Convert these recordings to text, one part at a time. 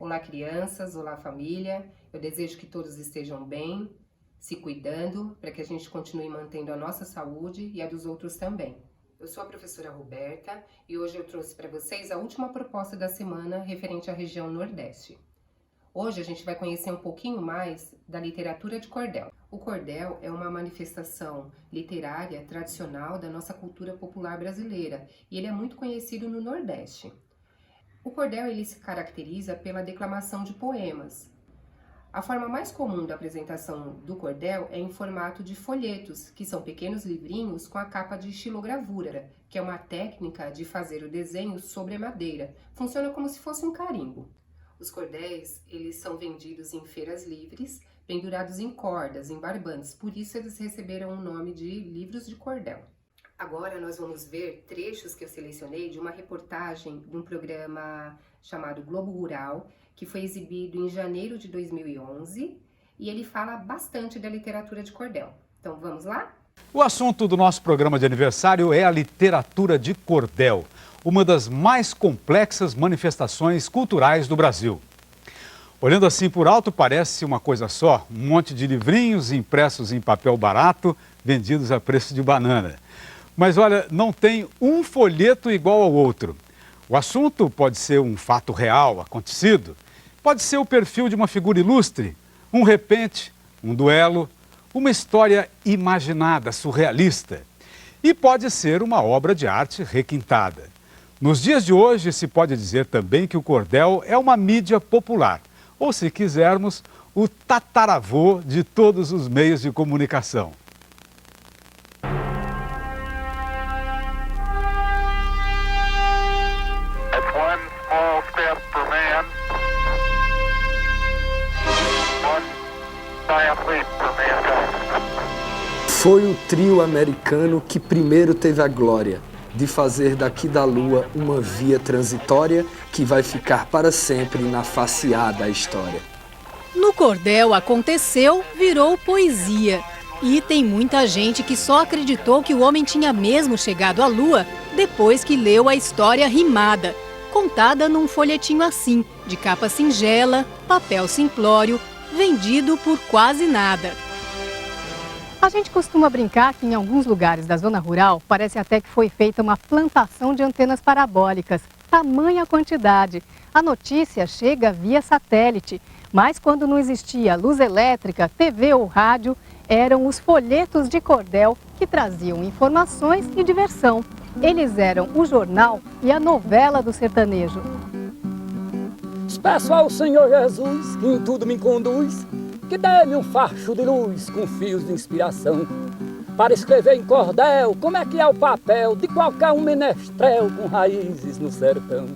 Olá, crianças, olá, família. Eu desejo que todos estejam bem, se cuidando, para que a gente continue mantendo a nossa saúde e a dos outros também. Eu sou a professora Roberta e hoje eu trouxe para vocês a última proposta da semana referente à região Nordeste. Hoje a gente vai conhecer um pouquinho mais da literatura de cordel. O cordel é uma manifestação literária tradicional da nossa cultura popular brasileira e ele é muito conhecido no Nordeste. O cordel ele se caracteriza pela declamação de poemas. A forma mais comum da apresentação do cordel é em formato de folhetos, que são pequenos livrinhos com a capa de xilogravura, que é uma técnica de fazer o desenho sobre a madeira. Funciona como se fosse um carimbo. Os cordéis, eles são vendidos em feiras livres, pendurados em cordas, em barbantes, por isso eles receberam o nome de livros de cordel. Agora nós vamos ver trechos que eu selecionei de uma reportagem de um programa chamado Globo Rural, que foi exibido em janeiro de 2011, e ele fala bastante da literatura de cordel. Então vamos lá? O assunto do nosso programa de aniversário é a literatura de cordel, uma das mais complexas manifestações culturais do Brasil. Olhando assim por alto, parece uma coisa só, um monte de livrinhos impressos em papel barato, vendidos a preço de banana. Mas olha, não tem um folheto igual ao outro. O assunto pode ser um fato real, acontecido, pode ser o perfil de uma figura ilustre, um repente, um duelo, uma história imaginada, surrealista. E pode ser uma obra de arte requintada. Nos dias de hoje, se pode dizer também que o cordel é uma mídia popular, ou se quisermos, o tataravô de todos os meios de comunicação. Foi o trio americano que primeiro teve a glória de fazer daqui da Lua uma via transitória que vai ficar para sempre na faceada história. No cordel aconteceu, virou poesia. E tem muita gente que só acreditou que o homem tinha mesmo chegado à Lua depois que leu a história rimada, contada num folhetinho assim, de capa singela, papel simplório, vendido por quase nada. A gente costuma brincar que em alguns lugares da zona rural parece até que foi feita uma plantação de antenas parabólicas. Tamanha quantidade. A notícia chega via satélite, mas quando não existia luz elétrica, TV ou rádio, eram os folhetos de cordel que traziam informações e diversão. Eles eram o jornal e a novela do sertanejo. Peço ao Senhor Jesus que em tudo me conduz, que dê-me um facho de luz com fios de inspiração, para escrever em cordel como é que é o papel de qualquer um menestrel com raízes no sertão.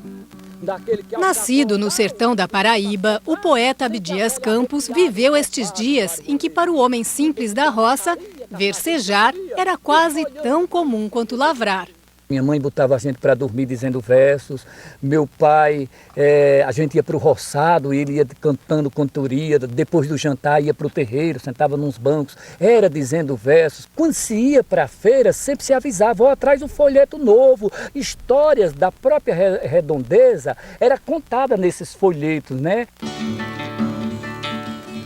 Nascido no sertão da Paraíba, o poeta Abdias Campos viveu estes dias em que para o homem simples da roça, versejar era quase tão comum quanto lavrar. Minha mãe botava a gente para dormir dizendo versos. Meu pai, a gente ia para o roçado, ele ia cantando cantoria. Depois do jantar ia para o terreiro, sentava nos bancos, era dizendo versos. Quando se ia para a feira, sempre se avisava, atrás um folheto novo. Histórias da própria redondeza era contada nesses folhetos, né?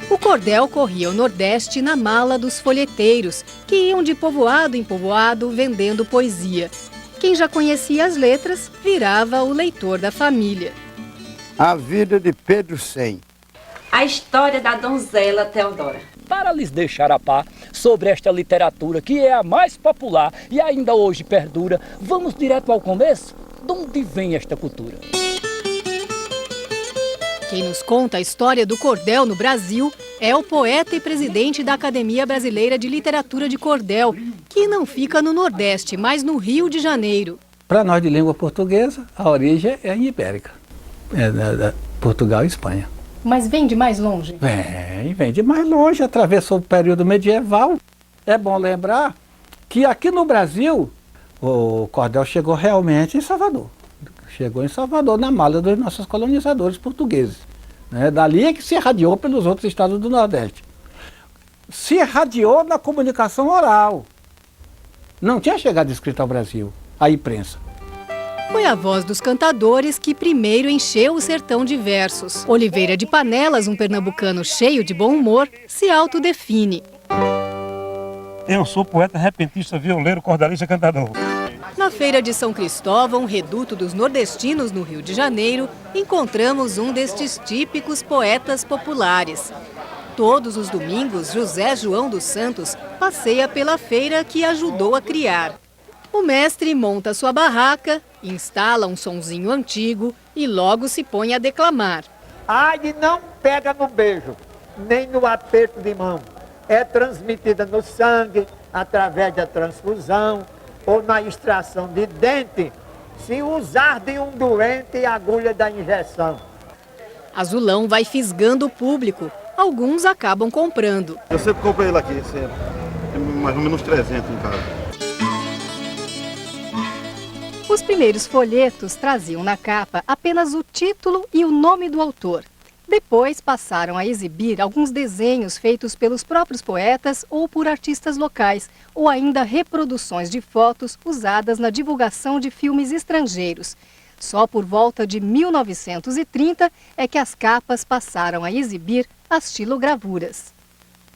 O cordel corria ao Nordeste na mala dos folheteiros, que iam de povoado em povoado vendendo poesia. Quem já conhecia as letras virava o leitor da família. A vida de Pedro Cem. A história da donzela Teodora. Para lhes deixar a par sobre esta literatura que é a mais popular e ainda hoje perdura, vamos direto ao começo? De onde vem esta cultura? Quem nos conta a história do cordel no Brasil é o poeta e presidente da Academia Brasileira de Literatura de Cordel, que não fica no Nordeste, mas no Rio de Janeiro. Para nós de língua portuguesa, a origem é ibérica, Portugal e Espanha. Mas vem de mais longe? Vem de mais longe, atravessou o período medieval. É bom lembrar que aqui no Brasil, o cordel chegou realmente em Salvador. Chegou em Salvador na mala dos nossos colonizadores portugueses. Dali é que se irradiou pelos outros estados do Nordeste. Se irradiou na comunicação oral. Não tinha chegado escrito ao Brasil, a imprensa. Foi a voz dos cantadores que primeiro encheu o sertão de versos. Oliveira de Panelas, um pernambucano cheio de bom humor, se autodefine. Eu sou poeta, repentista, violeiro, cordelista, cantador. Na Feira de São Cristóvão, reduto dos nordestinos no Rio de Janeiro, encontramos um destes típicos poetas populares. Todos os domingos, José João dos Santos passeia pela feira que ajudou a criar. O mestre monta sua barraca, instala um sonzinho antigo e logo se põe a declamar. Ai, não pega no beijo, nem no aperto de mão. É transmitida no sangue, através da transfusão ou na extração de dente, se usar de um doente a agulha da injeção. Azulão vai fisgando o público. Alguns acabam comprando. Eu sempre compro ele aqui, sempre. Tem mais ou menos 300 em casa. Os primeiros folhetos traziam na capa apenas o título e o nome do autor. Depois passaram a exibir alguns desenhos feitos pelos próprios poetas ou por artistas locais, ou ainda reproduções de fotos usadas na divulgação de filmes estrangeiros. Só por volta de 1930 é que as capas passaram a exibir as xilogravuras.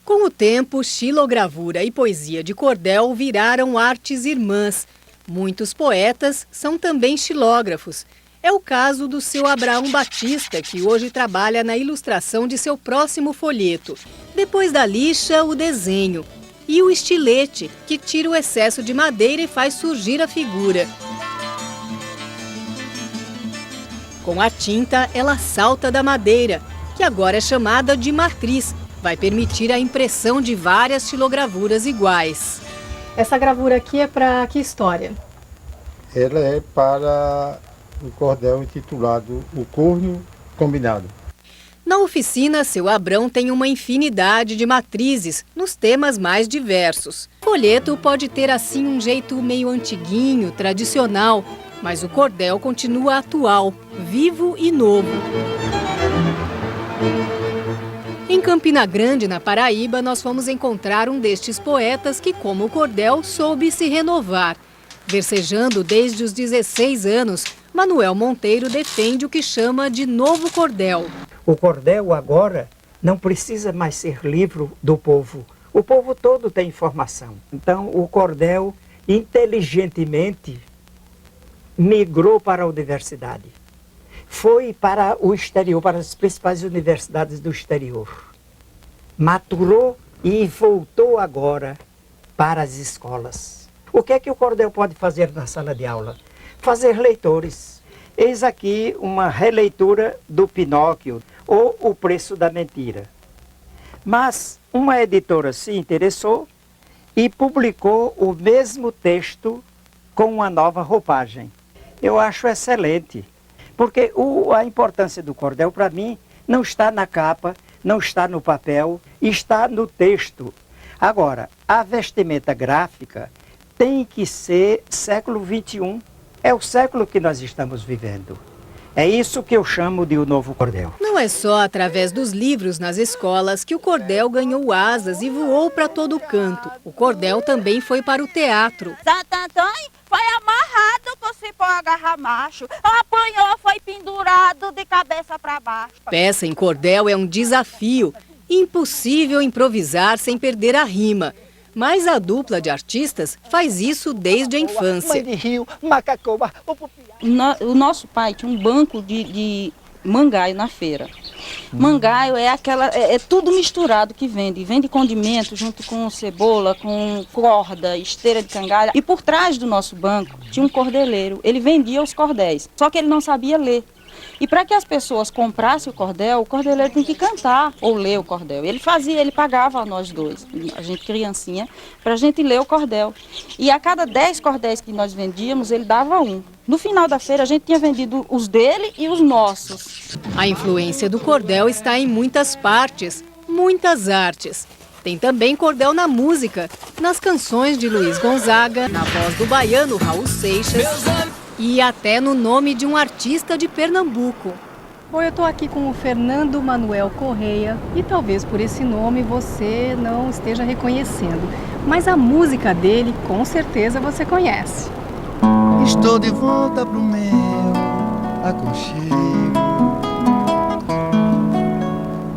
Com o tempo, xilogravura e poesia de cordel viraram artes irmãs. Muitos poetas são também xilógrafos. É o caso do seu Abraão Batista, que hoje trabalha na ilustração de seu próximo folheto. Depois da lixa, o desenho. E o estilete, que tira o excesso de madeira e faz surgir a figura. Com a tinta, ela salta da madeira, que agora é chamada de matriz. Vai permitir a impressão de várias xilogravuras iguais. Essa gravura aqui é para que história? Ela é para o cordel intitulado O Corno Combinado. Na oficina, seu Abrão tem uma infinidade de matrizes nos temas mais diversos. O folheto pode ter assim um jeito meio antiguinho, tradicional, mas o cordel continua atual, vivo e novo. Em Campina Grande, na Paraíba, nós fomos encontrar um destes poetas que, como o cordel, soube se renovar. Versejando desde os 16 anos, Manuel Monteiro defende o que chama de novo cordel. O cordel agora não precisa mais ser livro do povo. O povo todo tem informação. Então o cordel inteligentemente migrou para a universidade. Foi para o exterior, para as principais universidades do exterior. Maturou e voltou agora para as escolas. O que é que o cordel pode fazer na sala de aula? Fazer leitores. Eis aqui uma releitura do Pinóquio, ou O Preço da Mentira. Mas uma editora se interessou e publicou o mesmo texto com uma nova roupagem. Eu acho excelente, porque a importância do cordel, para mim, não está na capa, não está no papel, está no texto. Agora, a vestimenta gráfica tem que ser século XXI. É o século que nós estamos vivendo. É isso que eu chamo de o novo cordel. Não é só através dos livros nas escolas que o cordel ganhou asas e voou para todo canto. O cordel também foi para o teatro. Santo Antônio foi amarrado com cipó agarra macho, apanhou, foi pendurado de cabeça para baixo. Peça em cordel é um desafio. Impossível improvisar sem perder a rima. Mas a dupla de artistas faz isso desde a infância. O nosso pai tinha um banco de mangaio na feira. Mangaio é tudo misturado que vende. Vende condimento junto com cebola, com corda, esteira de cangalha. E por trás do nosso banco tinha um cordeleiro. Ele vendia os cordéis, só que ele não sabia ler. E para que as pessoas comprassem o cordeleiro tem que cantar ou ler o cordel. Ele pagava a nós dois, a gente criancinha, para a gente ler o cordel. E a cada 10 cordéis que nós vendíamos, ele dava um. No final da feira, a gente tinha vendido os dele e os nossos. A influência do cordel está em muitas partes, muitas artes. Tem também cordel na música, nas canções de Luiz Gonzaga, na voz do baiano Raul Seixas e até no nome de um artista de Pernambuco. Bom, eu estou aqui com o Fernando Manuel Correia e talvez por esse nome você não esteja reconhecendo, mas a música dele com certeza você conhece. Estou de volta pro meu aconchego,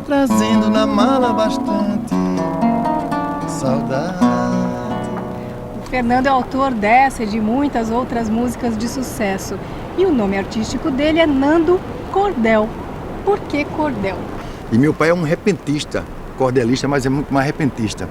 trazendo na mala bastante saudade. O Fernando é autor dessa e de muitas outras músicas de sucesso. E o nome artístico dele é Nando Cordel. Por que Cordel? E meu pai é um repentista, cordelista, mas é muito mais repentista.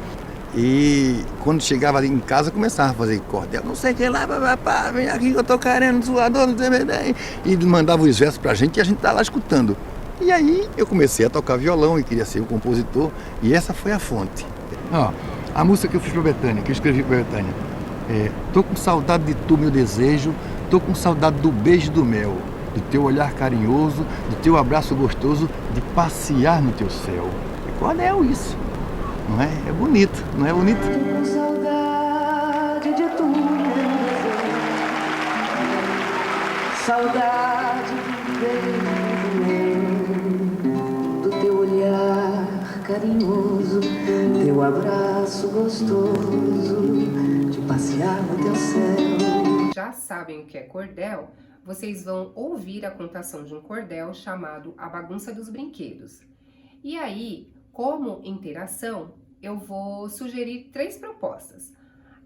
E quando chegava ali em casa, começava a fazer cordel. Não sei o que lá, papá, vem aqui que eu tô querendo zoador, não sei o que. E mandava os versos pra gente e a gente tá lá escutando. E aí eu comecei a tocar violão e queria ser o compositor. E essa foi a fonte. Ó, a música que eu fiz pra Betânia, que eu escrevi pra Betânia. Tô com saudade de tu, meu desejo. Tô com saudade do beijo do mel, do teu olhar carinhoso, do teu abraço gostoso, de passear no teu céu. É cordel isso. Não é? É bonito, não é bonito? Tô com saudade de tu, saudade do teu olhar carinhoso, teu abraço gostoso, de passear no teu céu. Já sabem o que é cordel? Vocês vão ouvir a contação de um cordel chamado A Bagunça dos Brinquedos. E aí, como interação, eu vou sugerir 3 propostas.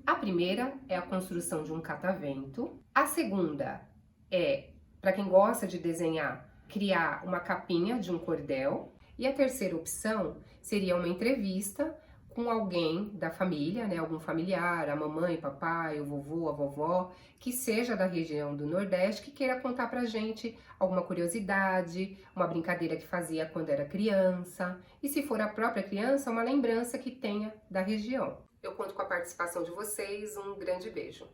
A primeira é a construção de um catavento. A segunda é, para quem gosta de desenhar, criar uma capinha de um cordel. E a terceira opção seria uma entrevista com alguém da família, né, algum familiar, a mamãe, o papai, o vovô, a vovó, que seja da região do Nordeste, que queira contar pra gente alguma curiosidade, uma brincadeira que fazia quando era criança, e se for a própria criança, uma lembrança que tenha da região. Eu conto com a participação de vocês, um grande beijo.